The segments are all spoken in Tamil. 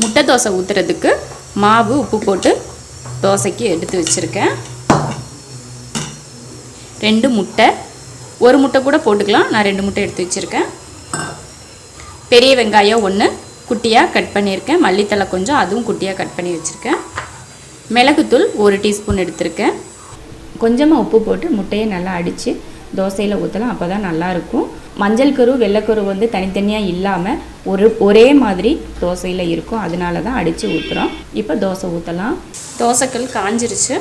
முட்டை தோசை ஊற்றுறதுக்கு மாவு உப்பு போட்டு தோசைக்கு எடுத்து வச்சுருக்கேன். 2 முட்டை, ஒரு முட்டை கூட போட்டுக்கலாம். நான் 2 முட்டை எடுத்து வச்சுருக்கேன். பெரிய வெங்காயம் 1 குட்டியாக கட் பண்ணியிருக்கேன். மல்லித்தலை கொஞ்சம், அதுவும் குட்டியாக கட் பண்ணி வச்சுருக்கேன். மிளகுத்தூள் 1 டீஸ்பூன் எடுத்திருக்கேன். கொஞ்சமாக உப்பு போட்டு முட்டையை நல்லா அடித்து தோசையில் ஊற்றலாம். அப்போ தான் நல்லாயிருக்கும். மஞ்சள் கரு வெள்ளைக்கரு வந்து தனித்தனியாக இல்லாமல் ஒரே மாதிரி தோசையில் இருக்கும். அதனால தான் அடித்து ஊற்றுறோம். இப்போ தோசை ஊற்றலாம். தோசைக்கல் காஞ்சிருச்சு.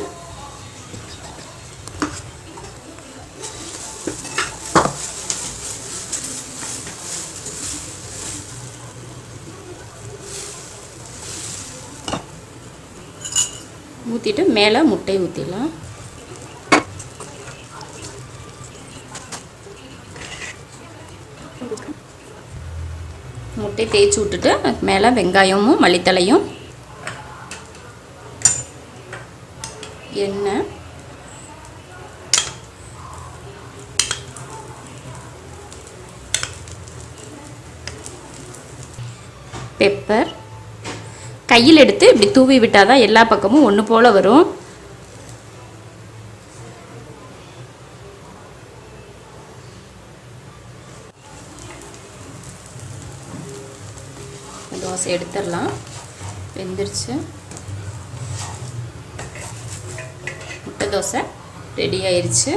ஊற்றிட்டு மேலே முட்டை ஊற்றிடலாம். முட்டை தேய்ச்சி விட்டுட்டு மேலே வெங்காயமும் மல்லித்தலையும், எண்ணெய், பெப்பர் கையில் எடுத்து இப்படி தூவி விட்டால் தான் எல்லா பக்கமும் ஒன்று போல் வரும். தோசை எடுத்துடலாம். வெந்துருச்சு. முட்டை தோசை ரெடி ஆயிடுச்சு.